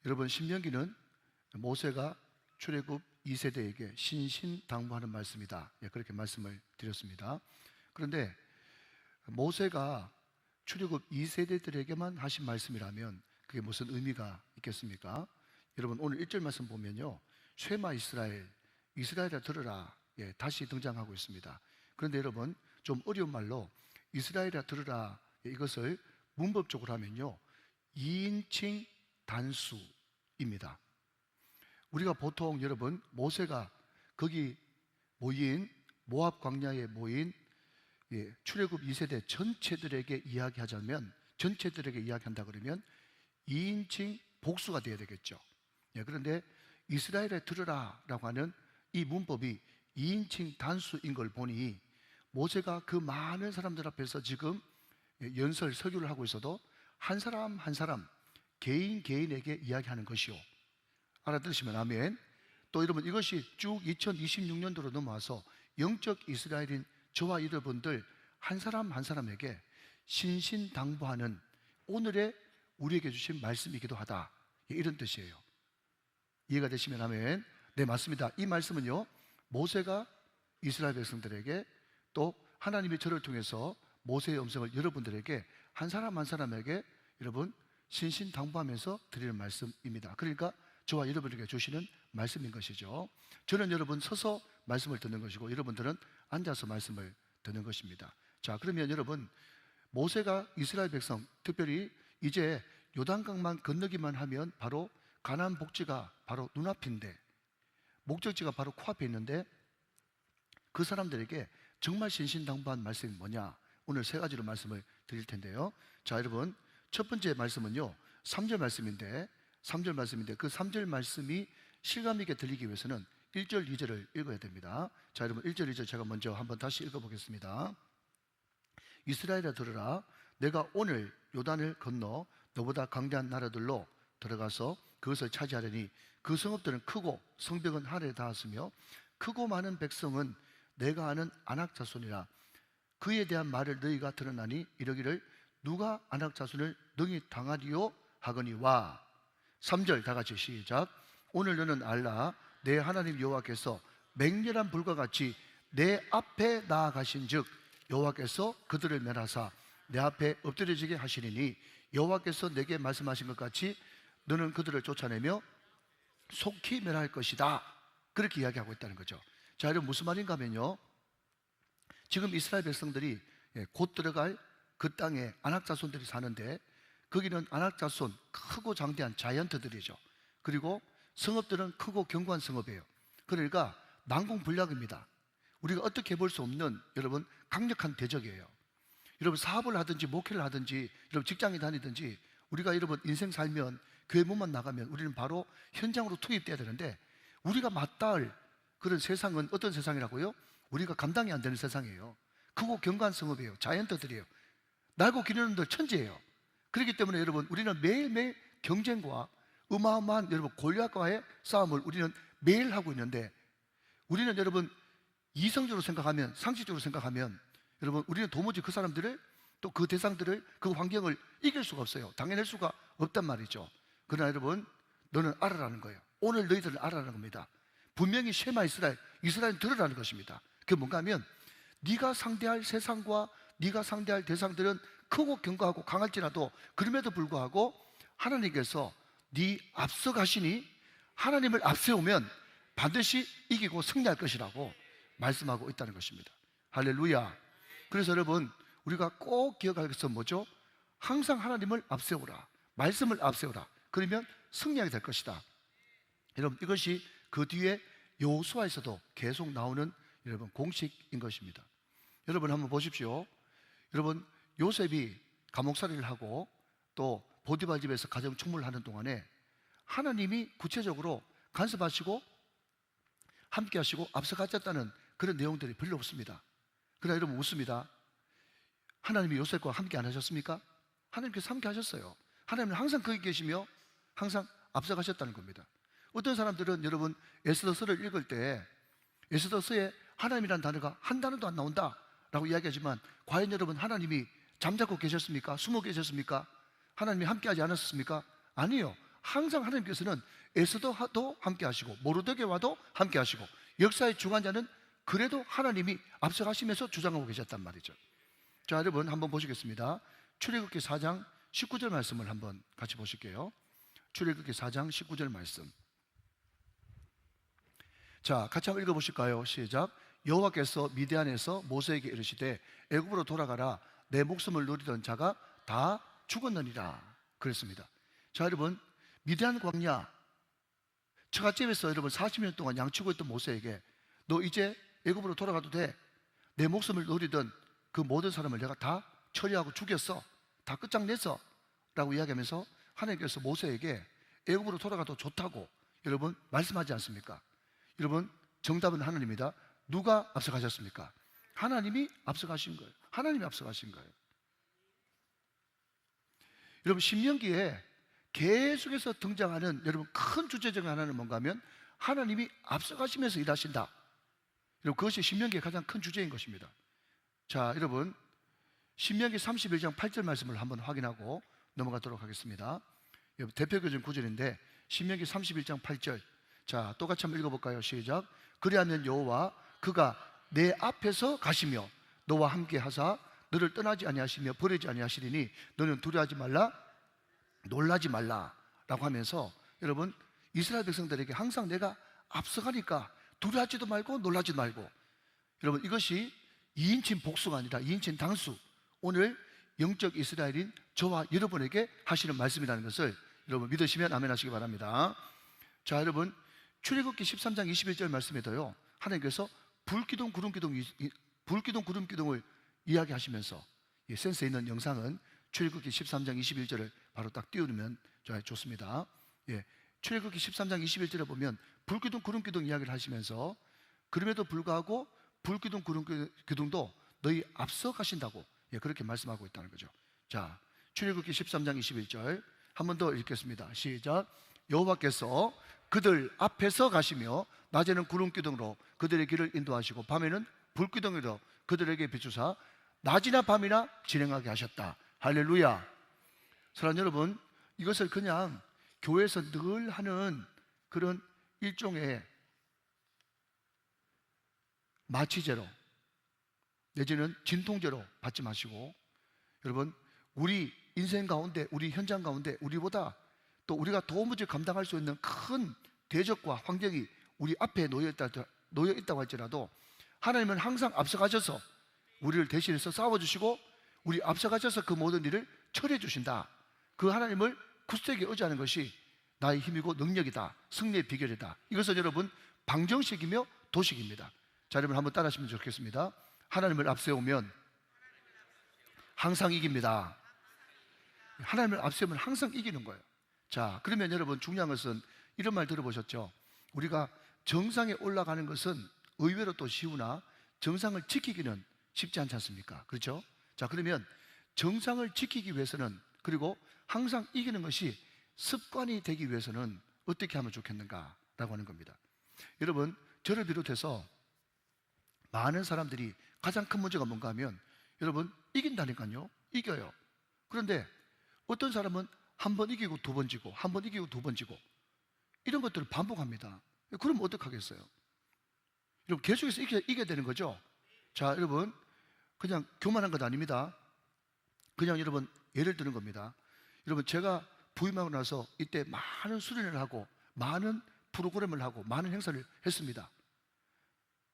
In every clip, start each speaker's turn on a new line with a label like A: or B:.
A: 여러분, 신명기는 모세가 출애굽 2세대에게 신신당부하는 말씀이다, 그렇게 말씀을 드렸습니다. 그런데 모세가 출애굽 2세대들에게만 하신 말씀이라면 그게 무슨 의미가 있겠습니까? 여러분, 오늘 1절 말씀 보면요, 쉐마 이스라엘아 들으라, 다시 등장하고 있습니다. 그런데 여러분, 좀 어려운 말로 이스라엘아 들으라, 이것을 문법적으로 하면요 2인칭 단수입니다. 우리가 보통 여러분, 모세가 거기 모인 모압 광야에 모인 출애굽 2세대 전체들에게 이야기하자면, 전체들에게 이야기한다 그러면 2인칭 복수가 되어야 되겠죠. 그런데 이스라엘에 들으라 라고 하는 이 문법이 2인칭 단수인 걸 보니 모세가 그 많은 사람들 앞에서 지금 연설 설교를 하고 있어도 한 사람 한 사람 개인에게 이야기하는 것이요, 알아들으시면 아멘. 또 여러분, 이것이 쭉 2026년도로 넘어와서 영적 이스라엘인 저와 여러분들 한 사람 한 사람에게 신신당부하는 오늘의 우리에게 주신 말씀이기도 하다, 이런 뜻이에요. 이해가 되시면 아멘. 네, 맞습니다. 이 말씀은요, 모세가 이스라엘 백성들에게, 또 하나님이 저를 통해서 모세의 음성을 여러분들에게 한 사람 한 사람에게 여러분 신신당부하면서 드리는 말씀입니다. 그러니까 저와 여러분에게 주시는 말씀인 것이죠. 저는 여러분 서서 말씀을 듣는 것이고, 여러분들은 앉아서 말씀을 듣는 것입니다. 자, 그러면 여러분, 모세가 이스라엘 백성, 특별히 이제 요단강만 건너기만 하면 바로 가나안 복지가 바로 눈앞인데, 목적지가 바로 코앞에 있는데, 그 사람들에게 정말 신신당부한 말씀이 뭐냐, 오늘 세 가지로 말씀을 드릴 텐데요. 자, 여러분, 첫 번째 말씀은요 3절 말씀인데 그 3절 말씀이 실감 있게 들리기 위해서는 1절, 2절을 읽어야 됩니다. 자, 여러분, 1절, 2절 제가 먼저 한번 다시 읽어보겠습니다. 이스라엘아 들으라, 내가 오늘 요단을 건너 너보다 강대한 나라들로 들어가서 그것을 차지하려니 그 성읍들은 크고 성벽은 하늘에 닿았으며 크고 많은 백성은 내가 아는 아낙 자손이라. 그에 대한 말을 너희가 들었나니 이러기를 누가 아낙 자손을 능히 당하리요 하거니와. 3절 다 같이 시작. 오늘 너는 알라, 내 하나님 여호와께서 맹렬한 불과 같이 내 앞에 나아가신즉 여호와께서 그들을 멸하사 내 앞에 엎드려지게 하시리니 여호와께서 내게 말씀하신 것 같이 너는 그들을 쫓아내며 속히 멸할 것이다, 그렇게 이야기하고 있다는 거죠. 자, 여러분, 무슨 말인가 하면요, 지금 이스라엘 백성들이 곧 들어갈 그 땅에 아낙 자손들이 사는데, 거기는 아낙 자손, 크고 장대한 자이언트들이죠. 그리고 성읍들은 크고 견고한 성읍이에요. 그러니까 난공불락입니다. 우리가 어떻게 볼 수 없는 여러분 강력한 대적이에요. 여러분, 사업을 하든지 목회를 하든지 여러분 직장에 다니든지 우리가 여러분 인생 살면 교회 문만 나가면 우리는 바로 현장으로 투입돼야 되는데, 우리가 맞닿을 그런 세상은 어떤 세상이라고요? 우리가 감당이 안 되는 세상이에요. 크고 견고한 성읍이에요. 자이언트들이에요. 날고 기르는 들 천지예요. 그렇기 때문에 여러분, 우리는 매일매일 경쟁과 어마어마한 여러분 골리앗과의 싸움을 우리는 매일 하고 있는데, 우리는 여러분 이성적으로 생각하면, 상식적으로 생각하면 여러분 우리는 도무지 그 사람들을, 또 그 대상들을, 그 환경을 이길 수가 없어요. 당해낼 수가 없단 말이죠. 그러나 여러분, 너는 알아라는 거예요. 오늘 너희들은 알아라는 겁니다. 분명히 쉐마 이스라엘 들으라는 것입니다. 그게 뭔가 하면, 네가 상대할 세상과 네가 상대할 대상들은 크고 견고하고 강할지라도 그럼에도 불구하고 하나님께서 네 앞서 가시니 하나님을 앞세우면 반드시 이기고 승리할 것이라고 말씀하고 있다는 것입니다. 할렐루야. 그래서 여러분, 우리가 꼭 기억할 것은 뭐죠? 항상 하나님을 앞세우라, 말씀을 앞세우라. 그러면 승리하게 될 것이다. 여러분, 이것이 그 뒤에 여호수아에서도 계속 나오는 여러분 공식인 것입니다. 여러분 한번 보십시오. 여러분, 요셉이 감옥살이를 하고 또 보디발 집에서 가정 충무를 하는 동안에 하나님이 구체적으로 간섭하시고 함께 하시고 앞서가셨다는 그런 내용들이 별로 없습니다. 그러나 여러분 묻습니다. 하나님이 요셉과 함께 안 하셨습니까? 하나님께서 함께 하셨어요. 하나님은 항상 거기 계시며 항상 앞서가셨다는 겁니다. 어떤 사람들은 여러분 에스더서를 읽을 때 에스더서에 하나님이라는 단어가 한 단어도 안 나온다 라고 이야기하지만, 과연 여러분 하나님이 잠자코 계셨습니까? 숨어 계셨습니까? 하나님이 함께하지 않았습니까? 아니요. 항상 하나님께서는 에스더와도 함께 하시고 모르드게와도 함께 하시고 역사의 주관자는 그래도 하나님이 앞서가시면서 주장하고 계셨단 말이죠. 자, 여러분 한번 보시겠습니다. 출애굽기 4장 19절 말씀을 한번 같이 보실게요. 출애굽기 4장 19절 말씀. 자, 같이 한번 읽어보실까요? 시작. 여호와께서 미디안에서 모세에게 이르시되 애굽으로 돌아가라. 내 목숨을 누리던 자가 다 죽었느니라 그랬습니다. 자, 여러분 미디안 광야 처갓집에서 여러분 40년 동안 양치고 있던 모세에게 너 이제 애굽으로 돌아가도 돼. 내 목숨을 누리던 그 모든 사람을 내가 다 처리하고 죽였어. 다 끝장냈어 라고 이야기하면서 하나님께서 모세에게 애굽으로 돌아가도 좋다고 여러분 말씀하지 않습니까? 여러분 정답은 하나님입니다. 누가 앞서가셨습니까? 하나님이 앞서가신 거예요. 하나님이 앞서가신 거예요. 여러분 신명기에 계속해서 등장하는 여러분 큰 주제 중 하나는 뭔가 하면 하나님이 앞서가시면서 일하신다. 여러분 그것이 신명기의 가장 큰 주제인 것입니다. 자, 여러분 신명기 31장 8절 말씀을 한번 확인하고 넘어가도록 하겠습니다. 여러분 대표적인 구절인데 신명기 31장 8절. 자, 똑같이 한번 읽어볼까요? 시작. 그리하면 여호와 그가 내 앞에서 가시며 너와 함께 하사 너를 떠나지 아니하시며 버리지 아니하시리니 너는 두려워하지 말라 놀라지 말라 라고 하면서 여러분 이스라엘 백성들에게 항상 내가 앞서가니까 두려워하지도 말고 놀라지도 말고 여러분 이것이 2인칭 복수가 아니라 2인칭 단수 오늘 영적 이스라엘인 저와 여러분에게 하시는 말씀이라는 것을 여러분 믿으시면 아멘 하시기 바랍니다. 자, 여러분 출애굽기 13장 21절 말씀에도요 하나님께서 불기둥 구름기둥을 이야기하시면서 센스 있는 영상은 출애굽기 13장 21절을 바로 딱 띄우면 좋습니다. 출애굽기 13장 21절에 보면 불기둥 구름기둥 이야기를 하시면서 그럼에도 불구하고 불기둥 구름기둥도 너희 앞서 가신다고 그렇게 말씀하고 있다는 거죠. 자, 출애굽기 13장 21절 한 번 더 읽겠습니다. 시작. 여호와께서 그들 앞에서 가시며 낮에는 구름기둥으로 그들의 길을 인도하시고 밤에는 불기둥으로 그들에게 비추사 낮이나 밤이나 진행하게 하셨다. 할렐루야. 사랑하는 여러분, 이것을 그냥 교회에서 늘 하는 그런 일종의 마취제로 내지는 진통제로 받지 마시고 여러분 우리 인생 가운데 우리 현장 가운데 우리보다 또 우리가 도무지 감당할 수 있는 큰 대적과 환경이 우리 앞에 놓여 있다고 할지라도 하나님은 항상 앞서가셔서 우리를 대신해서 싸워주시고 우리 앞서가셔서 그 모든 일을 처리해 주신다. 그 하나님을 굳세게 의지하는 것이 나의 힘이고 능력이다. 승리의 비결이다. 이것은 여러분 방정식이며 도식입니다. 자, 여러분 한번 따라하시면 좋겠습니다. 하나님을 앞세우면 항상 이깁니다. 하나님을 앞세우면 항상 이기는 거예요. 자, 그러면 여러분 중요한 것은 이런 말 들어보셨죠? 우리가 정상에 올라가는 것은 의외로 또 쉬우나 정상을 지키기는 쉽지 않지 않습니까? 그렇죠? 자, 그러면 정상을 지키기 위해서는 그리고 항상 이기는 것이 습관이 되기 위해서는 어떻게 하면 좋겠는가라고 하는 겁니다. 여러분 저를 비롯해서 많은 사람들이 가장 큰 문제가 뭔가 하면 여러분 이긴다니까요. 이겨요. 그런데 어떤 사람은 한 번 이기고 두 번 지고 한 번 이기고 두 번 지고 이런 것들을 반복합니다. 그럼 어떡하겠어요? 여러분 계속해서 이겨야 되는 거죠. 자, 여러분 그냥 교만한 것 아닙니다. 그냥 여러분 예를 드는 겁니다. 여러분 제가 부임하고 나서 이때 많은 수련을 하고 많은 프로그램을 하고 많은 행사를 했습니다.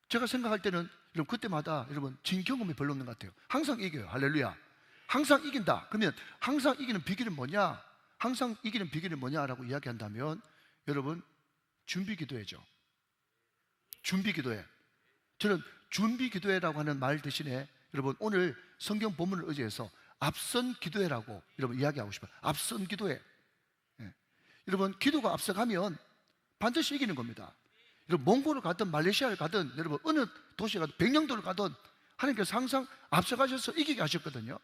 A: 제가 생각할 때는 여러분 그때마다 여러분 진 경험이 별로 없는 것 같아요. 항상 이겨요. 할렐루야. 항상 이긴다. 그러면 항상 이기는 비결은 뭐냐? 항상 이기는 비결이 뭐냐라고 이야기한다면 여러분 준비 기도회죠. 준비 기도회. 저는 준비 기도회라고 하는 말 대신에 여러분 오늘 성경 본문을 의지해서 앞선 기도회라고 여러분 이야기하고 싶어요. 앞선 기도회. 여러분 기도가 앞서가면 반드시 이기는 겁니다. 여러분 몽골을 가든 말레이시아를 가든 여러분 어느 도시에 가든 백령도를 가든 하나님께서 항상 앞서가셔서 이기게 하셨거든요.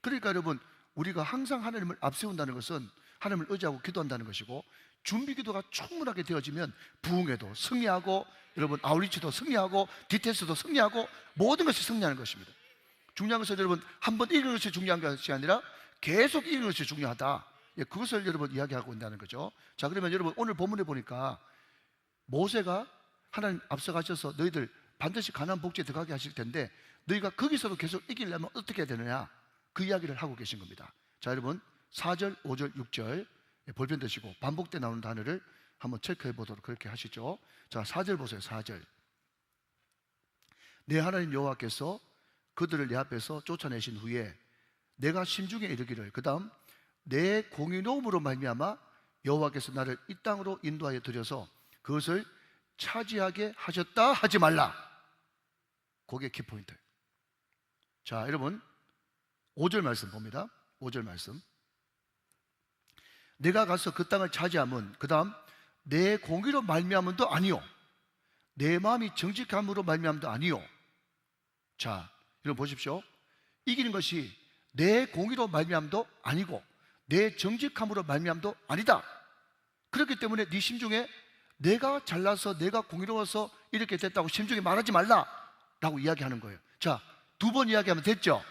A: 그러니까 여러분 우리가 항상 하나님을 앞세운다는 것은 하나님을 의지하고 기도한다는 것이고 준비 기도가 충분하게 되어지면 부흥에도 승리하고 여러분 아우리치도 승리하고 디테스도 승리하고 모든 것이 승리하는 것입니다. 중요한 것은 여러분 한 번 이기는 것이 중요한 것이 아니라 계속 이기는 것이 중요하다. 예, 그것을 여러분 이야기하고 있다는 거죠. 자, 그러면 여러분 오늘 본문에 보니까 모세가 하나님 앞서가셔서 너희들 반드시 가나안 복지에 들어가게 하실 텐데 너희가 거기서도 계속 이기려면 어떻게 해야 되느냐, 그 이야기를 하고 계신 겁니다. 자, 여러분 4절, 5절, 6절 볼펜 드시고 반복돼 나오는 단어를 한번 체크해 보도록 그렇게 하시죠. 자, 4절 보세요. 4절. 내 하나님 여호와께서 그들을 내 앞에서 쫓아내신 후에 내가 심중에 이르기를, 그 다음 내 공의로움으로 말미암아 여호와께서 나를 이 땅으로 인도하여 들여서 그것을 차지하게 하셨다 하지 말라. 그게 키포인트예요. 자, 여러분 5절 말씀 봅니다. 5절 말씀. 내가 가서 그 땅을 차지함은, 그 다음 내 공의로 말미암음도 아니요 내 마음이 정직함으로 말미암음도 아니요. 자, 여러분 보십시오. 이기는 것이 내 공의로 말미암음도 아니고 내 정직함으로 말미암음도 아니다. 그렇기 때문에 네 심중에 내가 잘나서 내가 공의로워서 이렇게 됐다고 심중에 말하지 말라 라고 이야기하는 거예요. 자, 두 번 이야기하면 됐죠?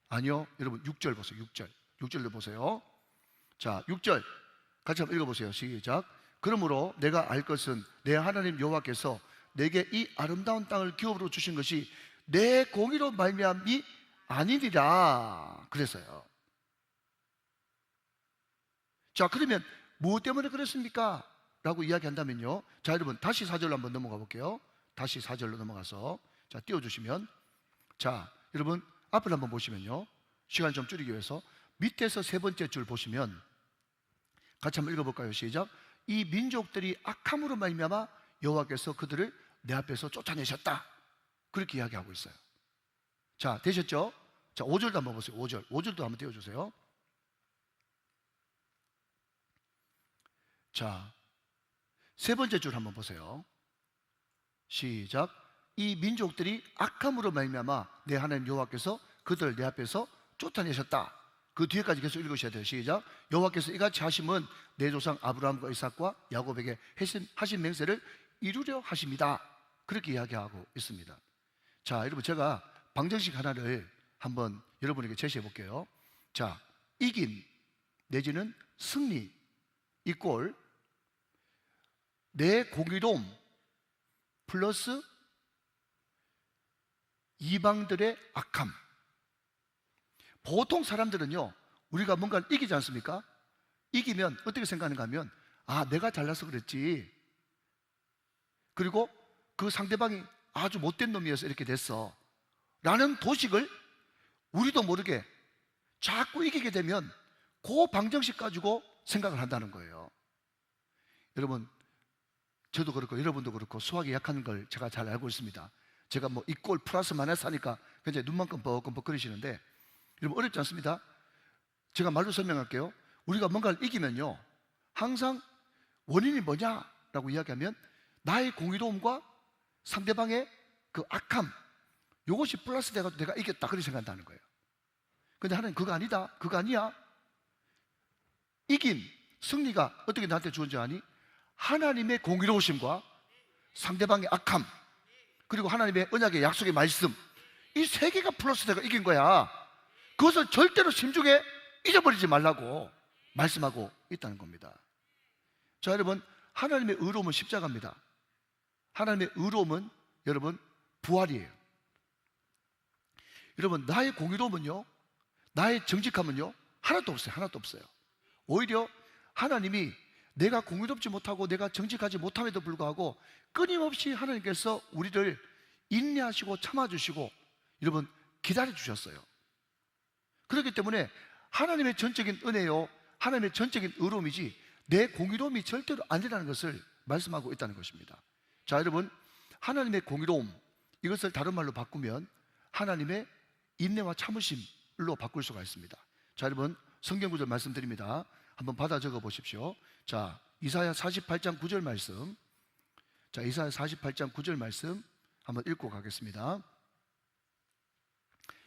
A: 아니요. 여러분 6절 보세요. 6절로 보세요. 자, 6절 같이 한번 읽어보세요. 시작. 그러므로 내가 알 것은 내 하나님 여호와께서 내게 이 아름다운 땅을 기업으로 주신 것이 내 공의로 말미암이 아니니라 그래서요. 자, 그러면 무엇 때문에 그랬습니까? 라고 이야기한다면요, 자, 여러분 다시 4절로 한번 넘어가 볼게요. 다시 4절로 넘어가서 자, 띄워주시면, 자, 여러분 앞을 한번 보시면요, 시간을 좀 줄이기 위해서 밑에서 세 번째 줄 보시면 같이 한번 읽어볼까요? 시작. 이 민족들이 악함으로 말미암아 여호와께서 그들을 내 앞에서 쫓아내셨다, 그렇게 이야기하고 있어요. 자, 되셨죠? 자, 5절도 한번 보세요. 5절도 한번 띄워주세요. 자, 세 번째 줄 한번 보세요. 시작. 이 민족들이 악함으로 말미암아 내 하나님 여호와께서 그들을 내 앞에서 쫓아내셨다. 그 뒤에까지 계속 읽으셔야 돼요. 시작. 여호와께서 이같이 하심은 내 조상 아브라함과 이삭과 야곱에게 하신 맹세를 이루려 하십니다. 그렇게 이야기하고 있습니다. 자, 여러분 제가 방정식 하나를 한번 여러분에게 제시해 볼게요. 자, 이긴 내지는 승리 이꼴 내 공의로움 플러스 이방들의 악함. 보통 사람들은요, 우리가 뭔가를 이기지 않습니까? 이기면 어떻게 생각하는가 하면, 아, 내가 잘나서 그랬지, 그리고 그 상대방이 아주 못된 놈이어서 이렇게 됐어 라는 도식을 우리도 모르게 자꾸 이기게 되면 그 방정식 가지고 생각을 한다는 거예요. 여러분, 저도 그렇고 여러분도 그렇고 수학이 약한 걸 제가 잘 알고 있습니다. 제가 뭐 이꼴 플러스 마이너스 하니까 굉장히 눈만 끔뻑끔뻑 거리시는데, 여러분 어렵지 않습니다. 제가 말로 설명할게요. 우리가 뭔가를 이기면요, 항상 원인이 뭐냐라고 이야기하면 나의 공의로움과 상대방의 그 악함, 이것이 플러스 돼가지고 내가 이겼다, 그렇게 생각한다는 거예요. 근데 하나님 그거 아니다, 그거 아니야. 이긴 승리가 어떻게 나한테 주어진지 아니? 하나님의 공의로우심과 상대방의 악함, 그리고 하나님의 언약의 약속의 말씀, 이 세 개가 플러스 돼가 이긴 거야. 그것을 절대로 심중에 잊어버리지 말라고 말씀하고 있다는 겁니다. 자, 여러분, 하나님의 의로움은 십자가입니다. 하나님의 의로움은 여러분 부활이에요. 여러분, 나의 공의로움은요, 나의 정직함은요, 하나도 없어요. 하나도 없어요. 오히려 하나님이 내가 공의롭지 못하고 내가 정직하지 못함에도 불구하고 끊임없이 하나님께서 우리를 인내하시고 참아주시고 여러분 기다려주셨어요. 그렇기 때문에 하나님의 전적인 은혜요, 하나님의 전적인 의로움이지 내 공의로움이 절대로 아니라는 것을 말씀하고 있다는 것입니다. 자, 여러분, 하나님의 공의로움, 이것을 다른 말로 바꾸면 하나님의 인내와 참으심로 바꿀 수가 있습니다. 자, 여러분, 성경 구절 말씀드립니다. 한번 받아 적어 보십시오. 자, 이사야 48장 9절 말씀. 자, 이사야 48장 9절 말씀 한번 읽고 가겠습니다.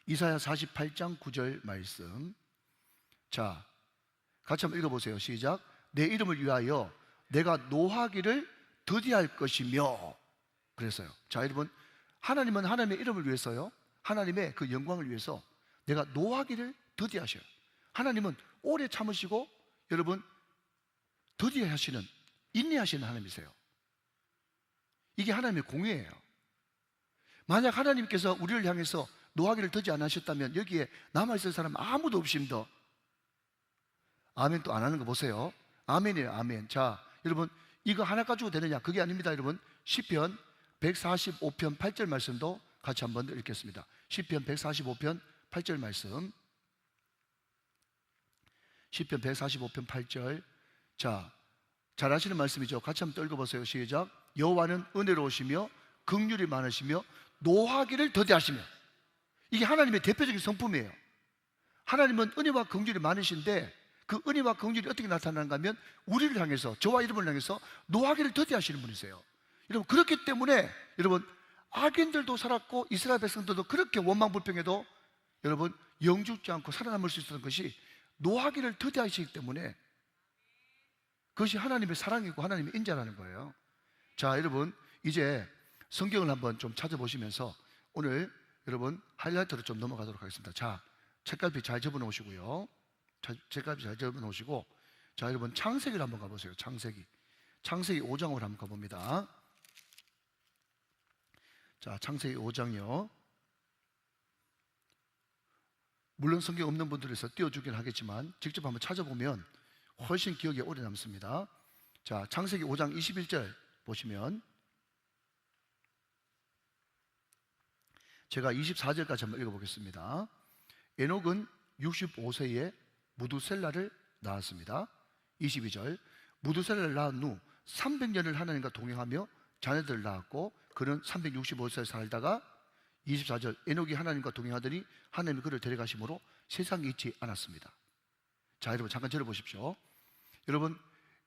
A: 이사야 48장 9절 말씀. 자, 같이 한번 읽어보세요. 시작. 내 이름을 위하여 내가 노하기를 더디할 것이며. 그래서요. 자, 여러분, 하나님은 하나님의 이름을 위해서요, 하나님의 그 영광을 위해서 내가 노하기를 더디하셔요. 하나님은 오래 참으시고 여러분 더디게 하시는, 인내하시는 하나님이세요. 이게 하나님의 공의예요. 만약 하나님께서 우리를 향해서 노하기를 더디 안 하셨다면 여기에 남아있을 사람 아무도 없습니다. 아멘 또 안 하는 거 보세요. 아멘이에요, 아멘. 자, 여러분 이거 하나 가지고 되느냐? 그게 아닙니다, 여러분. 시편 145편 8절 말씀도 같이 한번 읽겠습니다. 시편 145편 8절 말씀. 시편 145편 8절. 자, 잘 아시는 말씀이죠. 같이 한번 읽어보세요. 시작. 여호와는 은혜로우시며 긍휼이 많으시며 노하기를 더디하시며. 이게 하나님의 대표적인 성품이에요. 하나님은 은혜와 긍휼이 많으신데 그 은혜와 긍휼이 어떻게 나타나는가 하면 우리를 향해서, 저와 여러분을 향해서 노하기를 더디하시는 분이세요. 여러분 그렇기 때문에 여러분 악인들도 살았고 이스라엘 백성들도 그렇게 원망불평해도 여러분 영죽지 않고 살아남을 수 있었던 것이 노하기를 더디하시기 때문에 그것이 하나님의 사랑이고 하나님의 인자라는 거예요. 자, 여러분 이제 성경을 한번 좀 찾아보시면서 오늘 여러분 하이라이트로 좀 넘어가도록 하겠습니다. 자, 책갈피 잘 접어놓으시고요. 책갈피 잘 접어놓으시고, 자, 여러분 창세기를 한번 가보세요. 창세기 5장으로 한번 가봅니다. 자, 창세기 5장이요. 물론 성경 없는 분들에서 띄워주긴 하겠지만 직접 한번 찾아보면 훨씬 기억에 오래 남습니다. 자, 창세기 5장 21절 보시면 제가 24절까지 한번 읽어보겠습니다. 에녹은 65세에 무두셀라를 낳았습니다. 22절. 무두셀라를 낳은 후 300년을 하나님과 동행하며 자녀들을 낳았고 그는 365세 살다가 24절. 에녹이 하나님과 동행하더니 하나님이 그를 데려가심으로 세상에 있지 않았습니다. 자, 여러분 잠깐 들어보십시오. 여러분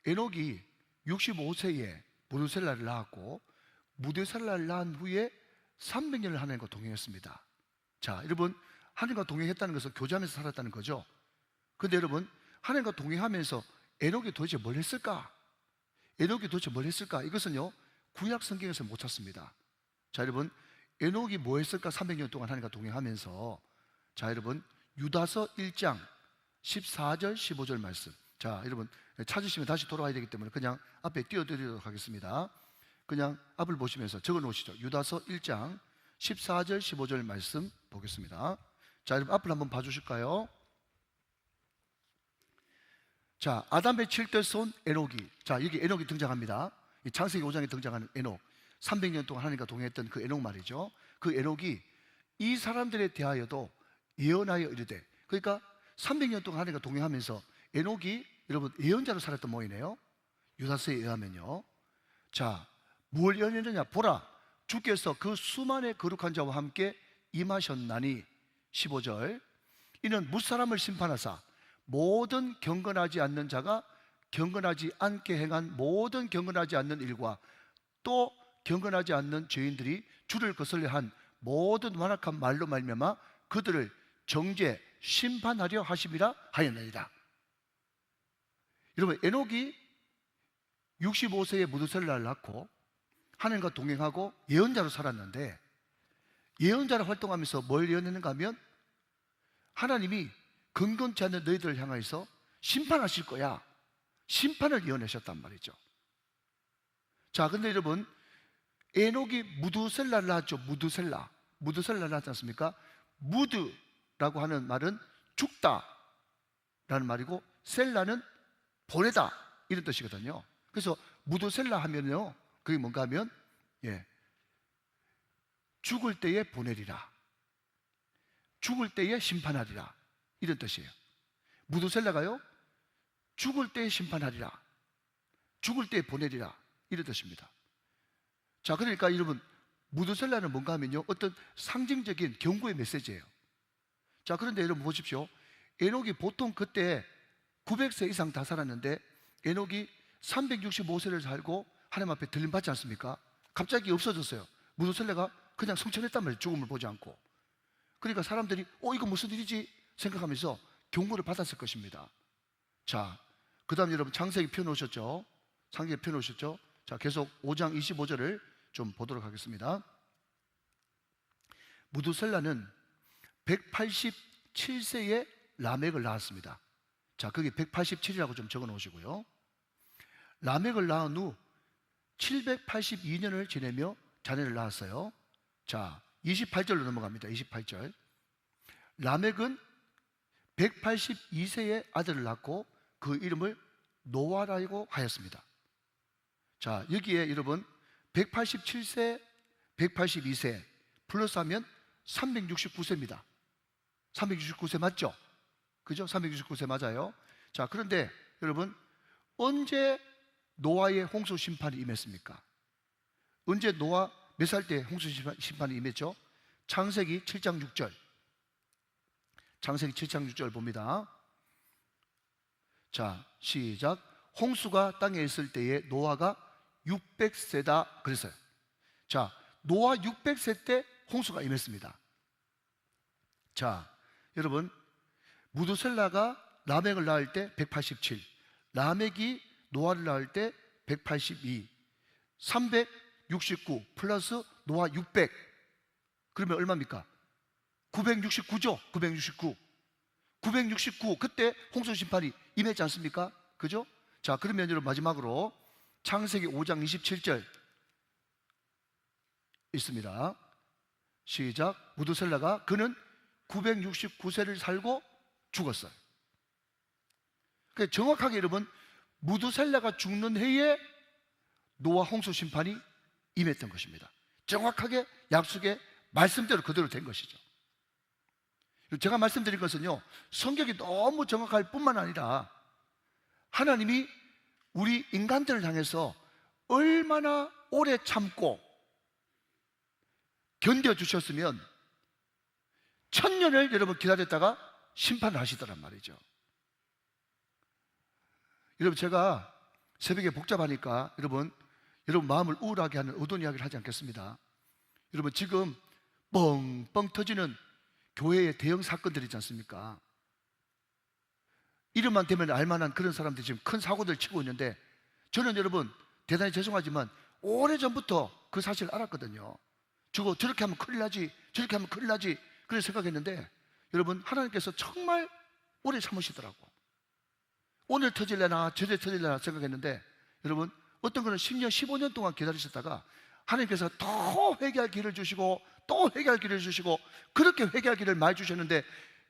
A: 에녹이 65세에 무두셀라를 낳았고 무두셀라를 낳은 후에 300년을 하나님과 동행했습니다. 자, 여러분 하나님과 동행했다는 것은 교제하면서 살았다는 거죠. 그런데 여러분 하나님과 동행하면서 에녹이 도대체 뭘 했을까? 에녹이 도대체 뭘 했을까? 이것은요 구약 성경에서 못 찾습니다. 자, 여러분 에녹이 뭐 했을까? 300년 동안 하나님과 동행하면서. 자, 여러분 유다서 1장 14절 15절 말씀. 자, 여러분 찾으시면 다시 돌아와야 되기 때문에 그냥 앞에 띄워드리도록 하겠습니다. 그냥 앞을 보시면서 적어 놓으시죠. 유다서 1장 14절 15절 말씀 보겠습니다. 자, 여러분 앞을 한번 봐주실까요? 자, 아담의 7대 손 에녹이. 자, 여기 에녹이 등장합니다. 이 창세기 5장에 등장하는 에녹. 300년 동안 하나님과 동행했던 그 에녹 말이죠. 그 에녹이 이 사람들에 대하여도 예언하여 이르되, 그러니까 300년 동안 하나님과 동행하면서 에녹이 여러분 예언자로 살았던 모이네요. 유다서에 의하면요. 자, 뭘 예언했느냐? 보라, 주께서 그 수만의 거룩한 자와 함께 임하셨나니. 15절. 이는 무사람을 심판하사 모든 경건하지 않는 자가 경건하지 않게 행한 모든 경건하지 않는 일과 또 경건하지 않는 죄인들이 주를 거슬려 한 모든 완악한 말로 말미암아 그들을 정죄 심판하려 하심이라 하였나이다. 여러분 에녹이 65세에 무두셀라를 낳고 하나님과 동행하고 예언자로 살았는데, 예언자로 활동하면서 뭘 예언했는가 하면 하나님이 경건치 않는 너희들을 향하여서 심판하실 거야, 심판을 예언하셨단 말이죠. 자, 근데 여러분 에녹이 무두셀라를 낳았죠. 무두셀라를 낳지 않습니까? 무드라고 하는 말은 죽다 라는 말이고 셀라는 보내다 이런 뜻이거든요. 그래서 무두셀라 하면요 그게 뭔가 하면 죽을 때에 보내리라, 죽을 때에 심판하리라 이런 뜻이에요. 무두셀라가요 죽을 때에 심판하리라, 죽을 때에 보내리라 이런 뜻입니다. 자, 그러니까 여러분 무두셀라는 뭔가 하면요 어떤 상징적인 경고의 메시지예요. 자, 그런데 여러분 보십시오. 에녹이 보통 그때 900세 이상 다 살았는데 에녹이 365세를 살고 하나님 앞에 들림받지 않습니까? 갑자기 없어졌어요. 무두셀라가 그냥 성천했단 말이에요. 죽음을 보지 않고. 그러니까 사람들이 이거 무슨 일이지 생각하면서 경고를 받았을 것입니다. 자, 그 다음 여러분 창세기 펴놓으셨죠? 창세기 펴놓으셨죠? 자, 계속 5장 25절을 좀 보도록 하겠습니다. 무두셀라는 187세에 라멕을 낳았습니다. 자, 거기 187이라고 좀 적어 놓으시고요. 라멕을 낳은 후 782년을 지내며 자녀를 낳았어요. 자, 28절로 넘어갑니다. 28절. 라멕은 182세의 아들을 낳고 그 이름을 노아라고 하였습니다. 자, 여기에 여러분 187세, 182세 플러스하면 369세입니다. 369세 맞죠? 그죠? 369세 맞아요. 자, 그런데 여러분 언제 노아의 홍수 심판이 임했습니까? 언제 노아 몇 살 때 홍수 심판이 임했죠? 창세기 7장 6절. 창세기 7장 6절 봅니다. 자, 시작. 홍수가 땅에 있을 때에 노아가 600세다 그랬어요. 자, 노아 600세 때 홍수가 임했습니다. 자, 여러분 무두셀라가 라멕을 낳을 때 187, 라멕이 노아를 낳을 때 182, 369 플러스 노아 600 그러면 얼마입니까? 969죠. 969 그때 홍수 심판이 임했지 않습니까? 그죠? 자, 그러면 여러분 마지막으로 창세기 5장 27절 있습니다. 시작. 무두셀라가 그는 969세를 살고 죽었어요. 그러니까 정확하게 여러분 무두셀라가 죽는 해에 노아 홍수 심판이 임했던 것입니다. 정확하게 약속의 말씀대로 그대로 된 것이죠. 제가 말씀드린 것은요, 성격이 너무 정확할 뿐만 아니라 하나님이 우리 인간들을 향해서 얼마나 오래 참고 견뎌주셨으면 1000년을 여러분 기다렸다가 심판을 하시더란 말이죠. 여러분 제가 새벽에 복잡하니까 여러분 마음을 우울하게 하는 어두운 이야기를 하지 않겠습니다. 여러분 지금 뻥뻥 터지는 교회의 대형 사건들이 있지 않습니까? 이름만 대면 알만한 그런 사람들이 지금 큰 사고들 치고 있는데 저는 여러분 대단히 죄송하지만 오래전부터 그 사실을 알았거든요. 저렇게 하면 큰일 나지, 저렇게 하면 큰일 나지 그렇게 생각했는데 여러분 하나님께서 정말 오래 참으시더라고. 오늘 터질래나 저제 터질래나 생각했는데 여러분 어떤 거는 10년, 15년 동안 기다리셨다가 하나님께서 더 회개할 길을 주시고 또 회개할 길을 주시고 그렇게 회개할 길을 많이 주셨는데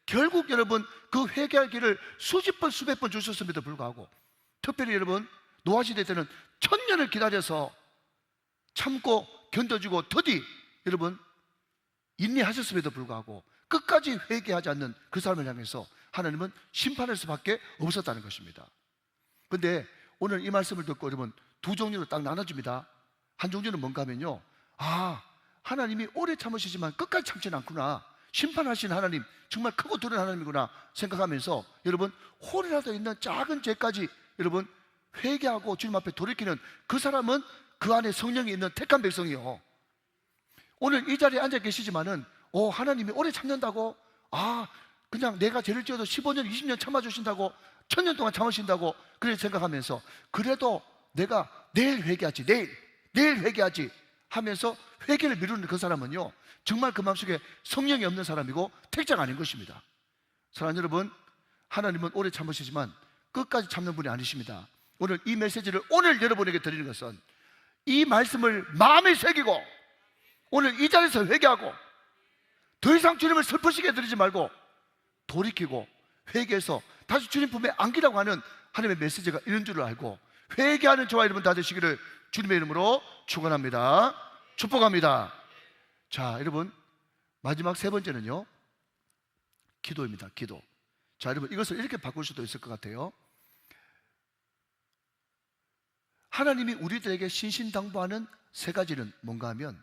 A: 결국 여러분 그 회개할 길을 수십 번 수백 번 주셨음에도 불구하고 특별히 여러분 노아 시대 때는 1000년을 기다려서 참고 견뎌주고 더디 여러분 인내하셨음에도 불구하고 끝까지 회개하지 않는 그 사람을 향해서 하나님은 심판할 수밖에 없었다는 것입니다. 그런데 오늘 이 말씀을 듣고 여러분 두 종류로 딱 나눠줍니다. 한 종류는 뭔가 하면요, 하나님이 오래 참으시지만 끝까지 참지는 않구나, 심판하시는 하나님 정말 크고 두려운 하나님이구나 생각하면서 여러분 홀이라도 있는 작은 죄까지 여러분 회개하고 주님 앞에 돌이키는 그 사람은 그 안에 성령이 있는 택한 백성이요. 오늘 이 자리에 앉아 계시지만은 하나님이 오래 참는다고, 그냥 내가 죄를 지어도 15년 20년 참아주신다고 1000년 동안 참으신다고 그렇게 생각하면서 그래도 내가 내일 회개하지, 내일 회개하지 하면서 회개를 미루는 그 사람은요 정말 그 마음속에 성령이 없는 사람이고 택자가 아닌 것입니다. 사랑하는 여러분, 하나님은 오래 참으시지만 끝까지 참는 분이 아니십니다. 오늘 이 메시지를 오늘 여러분에게 드리는 것은 이 말씀을 마음에 새기고 오늘 이 자리에서 회개하고 더 이상 주님을 슬프시게 드리지 말고 돌이키고 회개해서 다시 주님 품에 안기라고 하는 하나님의 메시지가 이런 줄을 알고 회개하는 저와 여러분 다 되시기를 주님의 이름으로 축원합니다. 축복합니다. 자, 여러분 마지막 세 번째는요 기도입니다. 기도. 자, 여러분 이것을 이렇게 바꿀 수도 있을 것 같아요. 하나님이 우리들에게 신신당부하는 세 가지는 뭔가 하면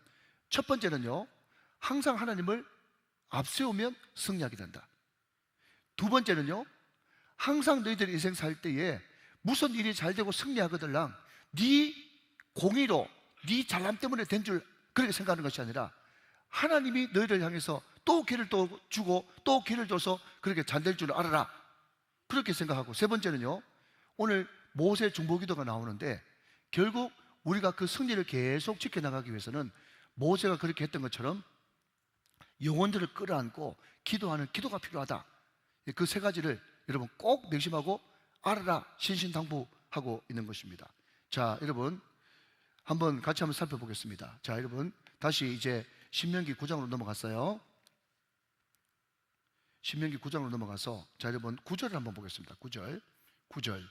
A: 첫 번째는요, 항상 하나님을 앞세우면 승리하게 된다. 두 번째는요, 항상 너희들이 인생 살 때에 무슨 일이 잘 되고 승리하거들랑 네 공의로 네 잘남 때문에 된 줄 그렇게 생각하는 것이 아니라 하나님이 너희를 향해서 또 기회를 또 주고 또 기회를 줘서 그렇게 잘 될 줄 알아라 그렇게 생각하고, 세 번째는요, 오늘 모세 중보기도가 나오는데 결국 우리가 그 승리를 계속 지켜나가기 위해서는 모세가 그렇게 했던 것처럼 영혼들을 끌어안고 기도하는 기도가 필요하다. 그 세 가지를 여러분 꼭 명심하고 알아라, 신신당부하고 있는 것입니다. 자, 여러분 한번 같이 한번 살펴보겠습니다. 자, 여러분 다시 이제 신명기 9장으로 넘어갔어요. 신명기 9장으로 넘어가서 자, 여러분 9절을 한번 보겠습니다. 9절.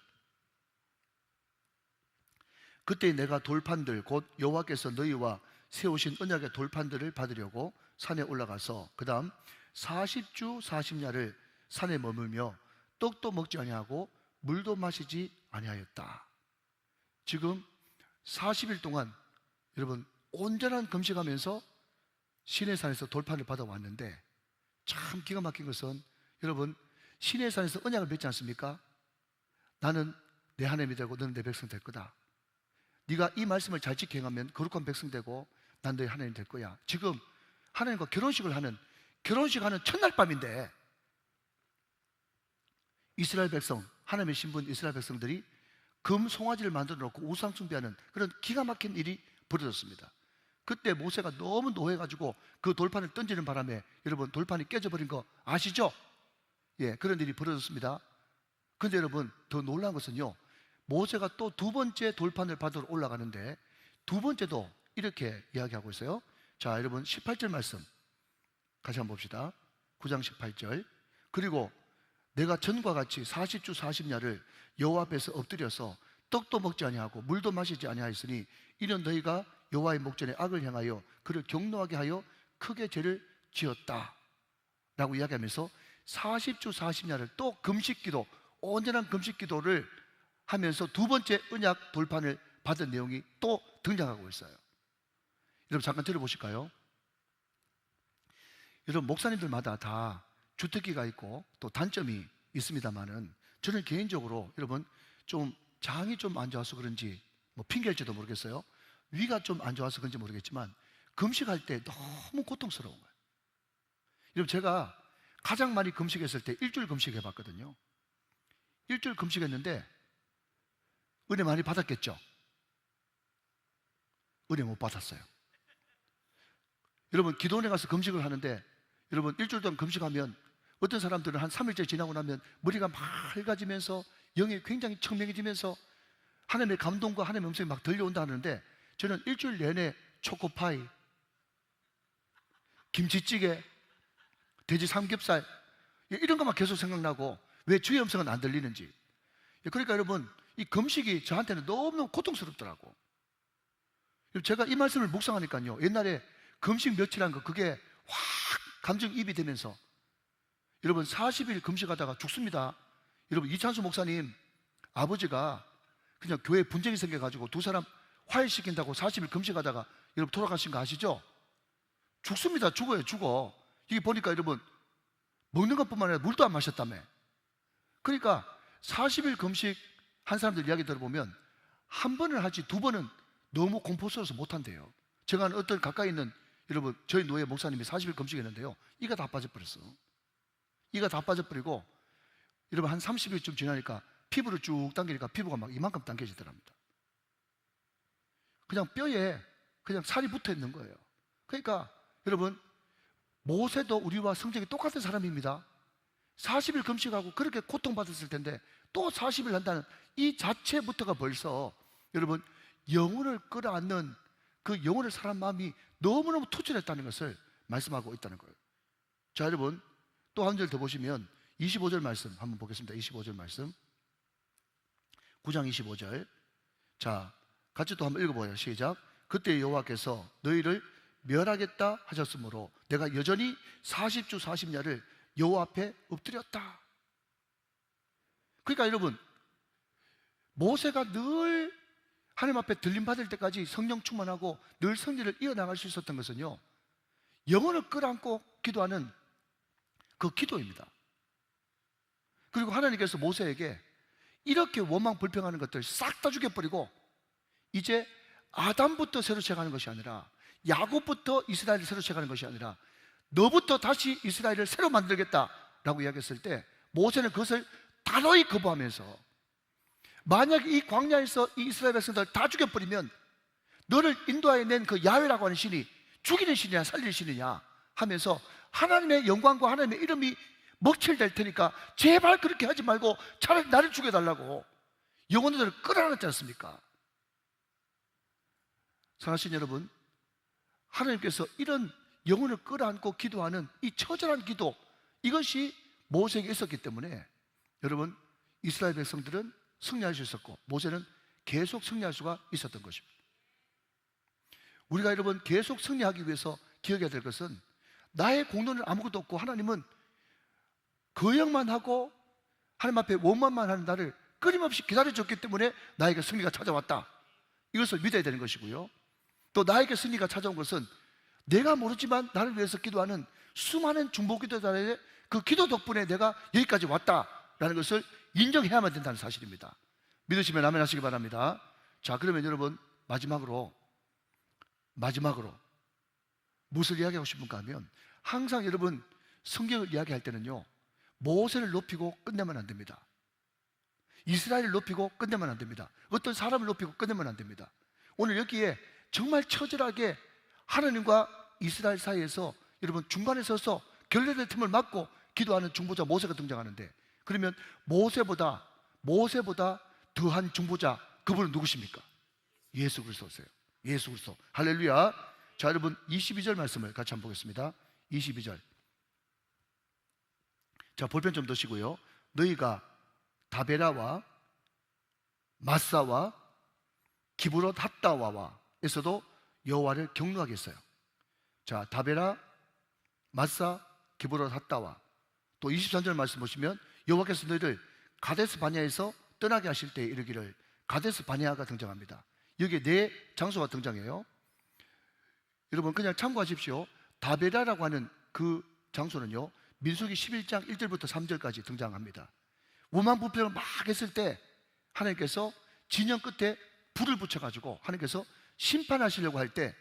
A: 그때 내가 돌판들 곧 여호와께서 너희와 세우신 언약의 돌판들을 받으려고 산에 올라가서 그 다음 40주 40야를 산에 머물며 떡도 먹지 아니하고 물도 마시지 아니하였다. 지금 40일 동안 여러분 온전한 금식하면서 시내산에서 돌판을 받아왔는데, 참 기가 막힌 것은 여러분 시내산에서 언약을 맺지 않습니까? 나는 내 하나님이 되고 너는 내 백성 될 거다. 네가 이 말씀을 잘 지켜가면 거룩한 백성 되고 난 너의 하나님 될 거야. 지금 하나님과 결혼식을 하는 첫날 밤인데 이스라엘 백성, 하나님의 신분 이스라엘 백성들이 금 송아지를 만들어 놓고 우상 숭배하는 그런 기가 막힌 일이 벌어졌습니다. 그때 모세가 너무 노해가지고 그 돌판을 던지는 바람에 여러분 돌판이 깨져버린 거 아시죠? 예, 그런 일이 벌어졌습니다. 그런데 여러분 더 놀라운 것은요, 모세가 또 두 번째 돌판을 받으러 올라가는데 두 번째도 이렇게 이야기하고 있어요. 자, 여러분 18절 말씀 같이 한번 봅시다. 9장 18절. 그리고 내가 전과 같이 40주 40야를 여호와 앞에서 엎드려서 떡도 먹지 아니하고 물도 마시지 아니하였으니 이는 너희가 여호와의 목전에 악을 행하여 그를 경노하게 하여 크게 죄를 지었다 라고 이야기하면서 40주 40야를 또 금식기도, 온전한 금식기도를 하면서 두 번째 언약 돌판을 받은 내용이 또 등장하고 있어요. 여러분 잠깐 들어보실까요? 여러분 목사님들마다 다 주특기가 있고 또 단점이 있습니다만은 저는 개인적으로 여러분 좀 장이 좀 안 좋아서 그런지 뭐 핑계일지도 모르겠어요. 위가 좀 안 좋아서 그런지 모르겠지만 금식할 때 너무 고통스러운 거예요. 여러분 제가 가장 많이 금식했을 때 일주일 금식해봤거든요. 일주일 금식했는데 은혜 많이 받았겠죠? 은혜 못 받았어요. 여러분 기도원에 가서 금식을 하는데 여러분 일주일 동안 금식하면 어떤 사람들은 한 3일째 지나고 나면 머리가 맑아지면서 영이 굉장히 청명해지면서 하나님의 감동과 하나님의 음성이 막 들려온다 하는데 저는 일주일 내내 초코파이, 김치찌개, 돼지 삼겹살 이런 것만 계속 생각나고 왜 주의 음성은 안 들리는지. 그러니까 여러분 이 금식이 저한테는 너무너무 고통스럽더라고. 제가 이 말씀을 묵상하니까요, 옛날에 금식 며칠한 거 그게 확 감정이입이 되면서 여러분 40일 금식하다가 죽습니다. 여러분 이찬수 목사님 아버지가 그냥 교회 분쟁이 생겨가지고 두 사람 화해시킨다고 40일 금식하다가 여러분 돌아가신 거 아시죠? 죽습니다. 죽어요. 죽어. 이게 보니까 여러분 먹는 것뿐만 아니라 물도 안 마셨다며. 그러니까 40일 금식 한 사람들 이야기 들어보면 한 번을 하지 두 번은 너무 공포스러워서 못한대요. 제가 아는 어떤 가까이 있는 여러분 저희 노예 목사님이 40일 금식했는데요, 이가 다 빠져버렸어. 이가 다 빠져버리고 여러분 한 30일쯤 지나니까 피부를 쭉 당기니까 피부가 막 이만큼 당겨지더랍니다. 그냥 뼈에 그냥 살이 붙어 있는 거예요. 그러니까 여러분 모세도 우리와 성격이 똑같은 사람입니다. 40일 금식하고 그렇게 고통받았을 텐데 또 40일 한다는 이 자체부터가 벌써 여러분 영혼을 끌어안는 그 영혼을 사랑하는 마음이 너무너무 투철했다는 것을 말씀하고 있다는 거예요. 자, 여러분 또 한 절 더 보시면 25절 말씀 한번 보겠습니다. 25절 말씀 9장 25절. 자, 같이 또 한번 읽어보아요. 시작. 그때 여호와께서 너희를 멸하겠다 하셨으므로 내가 여전히 40주 40야를 여호와 앞에 엎드렸다. 그러니까 여러분 모세가 늘 하나님 앞에 들림받을 때까지 성령 충만하고 늘 성리를 이어나갈 수 있었던 것은요, 영혼을 끌어안고 기도하는 그 기도입니다. 그리고 하나님께서 모세에게 이렇게 원망 불평하는 것들 싹 다 죽여버리고 이제 아담부터 새로 시작하는 것이 아니라 야곱부터 이스라엘을 새로 시작하는 것이 아니라 너부터 다시 이스라엘을 새로 만들겠다라고 이야기했을 때 모세는 그것을 단호히 거부하면서 만약 이 광야에서 이 이스라엘 백성들 다 죽여버리면 너를 인도하여 낸 그 야훼라고 하는 신이 죽이는 신이냐 살리는 신이냐 하면서 하나님의 영광과 하나님의 이름이 먹칠될 테니까 제발 그렇게 하지 말고 차라리 나를 죽여달라고 영혼들을 끌어안았지 않습니까? 사랑하신 여러분, 하나님께서 이런 영혼을 끌어안고 기도하는 이 처절한 기도, 이것이 모세에게 있었기 때문에 여러분, 이스라엘 백성들은 승리할 수 있었고 모세는 계속 승리할 수가 있었던 것입니다. 우리가 여러분 계속 승리하기 위해서 기억해야 될 것은, 나의 공로는 아무것도 없고 하나님은 거역만 하고 하나님 앞에 원망만 하는 나를 끊임없이 기다려줬기 때문에 나에게 승리가 찾아왔다, 이것을 믿어야 되는 것이고요. 또 나에게 승리가 찾아온 것은 내가 모르지만 나를 위해서 기도하는 수많은 중보기도자의 그 기도 덕분에 내가 여기까지 왔다라는 것을 인정해야만 된다는 사실입니다. 믿으시면 아멘 하시기 바랍니다. 자, 그러면 여러분 마지막으로 무엇을 이야기하고 싶은가 하면, 항상 여러분 성경을 이야기할 때는요, 모세를 높이고 끝내면 안 됩니다. 이스라엘을 높이고 끝내면 안 됩니다. 어떤 사람을 높이고 끝내면 안 됩니다. 오늘 여기에 정말 처절하게 하나님과 이스라엘 사이에서 여러분 중간에 서서 결례의 틈을 막고 기도하는 중보자 모세가 등장하는데, 그러면 모세보다 더한 중보자, 그분은 누구십니까? 예수 그리스도세요. 예수 그리스도. 할렐루야. 자, 여러분 22절 말씀을 같이 한번 보겠습니다. 22절. 자, 볼펜 좀 드시고요. 너희가 다베라와 마사와 기브롯 핫다와에서도 여호와를 경노하게 했어요. 자, 다베라, 마사, 기브롯 핫다와. 또 23절 말씀 보시면 여호와께서 너희를 가데스 바냐에서 떠나게 하실 때 이르기를, 가데스 바냐가 등장합니다. 여기에 네 장소가 등장해요. 여러분 그냥 참고하십시오. 다베라라고 하는 그 장소는요, 민수기 11장 1절부터 3절까지 등장합니다. 오만 부패를 막 했을 때 하나님께서 진영 끝에 불을 붙여가지고 하나님께서 심판하시려고 할 때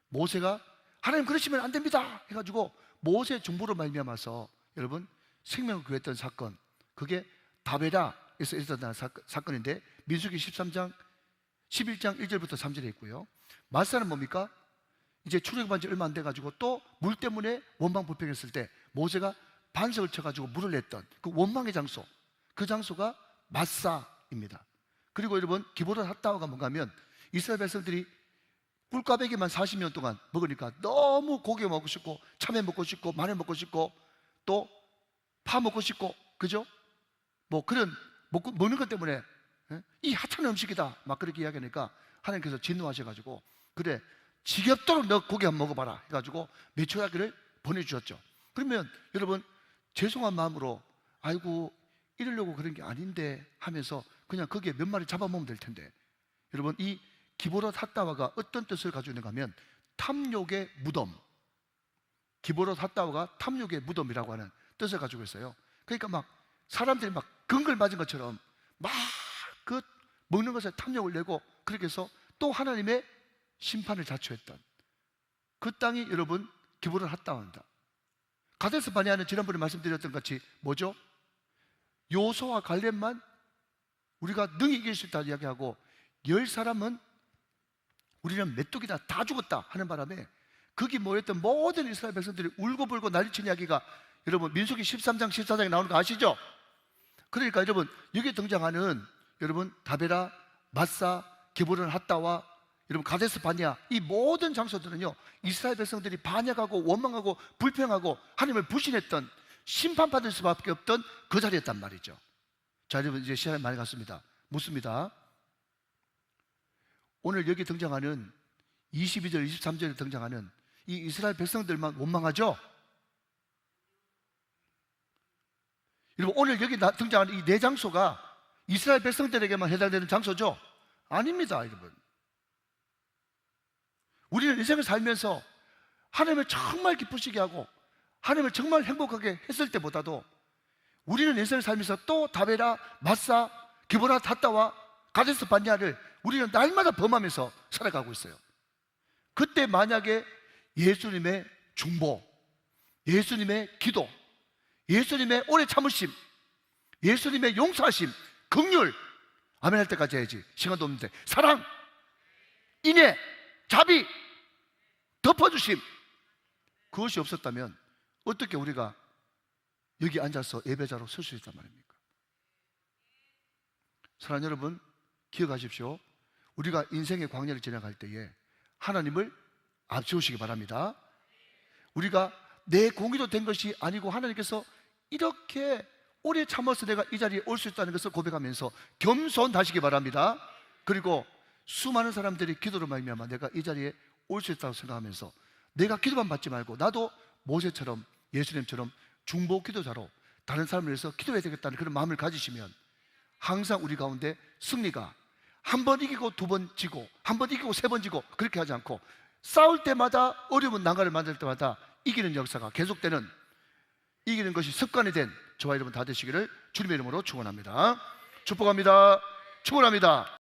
A: 모세가 하나님 그러시면 안 됩니다 해가지고 모세 중보로 말미암아서 여러분 생명을 구했던 사건, 그게 다베라에서 있었던 사건인데, 민수기 11장 1절부터 3절에 있고요. 마사는 뭡니까? 이제 출애굽한 지 얼마 안 돼가지고 또 물 때문에 원망 불평했을 때 모세가 반석을 쳐가지고 물을 냈던 그 원망의 장소, 그 장소가 마사입니다. 그리고 여러분 기브롯 핫다와가 뭔가 하면, 이스라엘 백성들이 꿀꽈배기만 40년 동안 먹으니까 너무 고기 먹고 싶고 참외 먹고 싶고 마늘 먹고 싶고 또 파 먹고 싶고, 그죠? 뭐 그런 먹는 것 때문에 이 하찮은 음식이다 막 그렇게 이야기하니까 하나님께서 진노하셔가지고, 그래 지겹도록 너 고기 한번 먹어봐라 해가지고 메추라기를 보내주셨죠. 그러면 여러분 죄송한 마음으로 아이고 이러려고 그런 게 아닌데 하면서 그냥 거기에 몇 마리 잡아먹으면 될 텐데, 여러분 이 기브롯 핫다와가 어떤 뜻을 가지고 있는가 하면 탐욕의 무덤, 기브롯 핫다와가 탐욕의 무덤이라고 하는 뜻을 가지고 있어요. 그러니까 막 사람들이 막 근걸 맞은 것처럼 막 그 먹는 것에 탐욕을 내고, 그렇게 해서 또 하나님의 심판을 자초했던 그 땅이 여러분 기브롯 핫다와입니다. 가데스 바네아는 지난번에 말씀드렸던 것 같이 뭐죠? 요소와 갈렙만 우리가 능히 이길 수 있다 이야기하고 10사람은 우리는 메뚜기다 다 죽었다 하는 바람에 거기 모였던 모든 이스라엘 백성들이 울고불고 난리친 이야기가 여러분 민수기 13장 14장에 나오는 거 아시죠? 그러니까 여러분 여기에 등장하는 여러분 다베라, 마사, 기브롯 핫다와, 여러분 가데스 바냐, 이 모든 장소들은요 이스라엘 백성들이 반역하고 원망하고 불평하고 하나님을 불신했던, 심판받을 수밖에 없던 그 자리였단 말이죠. 자, 여러분 이제 시간이 많이 갔습니다. 묻습니다. 오늘 여기 등장하는 22절 23절에 등장하는 이 이스라엘 백성들만 원망하죠? 여러분 오늘 여기 등장하는 이 네 장소가 이스라엘 백성들에게만 해당되는 장소죠? 아닙니다. 여러분 우리는 인생을 살면서 하나님을 정말 기쁘시게 하고 하나님을 정말 행복하게 했을 때보다도 우리는 인생을 살면서 또 다베라, 마사, 기브롯 핫다와 가데스 바냐를 우리는 날마다 범하면서 살아가고 있어요. 그때 만약에 예수님의 중보, 예수님의 기도, 예수님의 오래 참으심, 예수님의 용서하심, 긍휼, 아멘 할 때까지 해야지. 시간도 없는데 사랑, 인애, 자비, 덮어주심, 그것이 없었다면 어떻게 우리가 여기 앉아서 예배자로 설 수 있단 말입니까? 사랑하는 여러분, 기억하십시오. 우리가 인생의 광야를 지나갈 때에 하나님을 앞세우시기 바랍니다. 우리가 내 공의도 된 것이 아니고 하나님께서 이렇게 오래 참아서 내가 이 자리에 올 수 있다는 것을 고백하면서 겸손하시기 바랍니다. 그리고 수많은 사람들이 기도로 말미암아 내가 이 자리에 올 수 있다고 생각하면서 내가 기도만 받지 말고 나도 모세처럼 예수님처럼 중보 기도자로 다른 사람을 위해서 기도해야 되겠다는 그런 마음을 가지시면 항상 우리 가운데 승리가 한 번 이기고 두 번 지고 한 번 이기고 세 번 지고 그렇게 하지 않고 싸울 때마다 어려운 난관을 만들 때마다 이기는 역사가 계속되는, 이기는 것이 습관이 된 저와 여러분 다 되시기를 주님의 이름으로 축원합니다. 축복합니다. 축원합니다.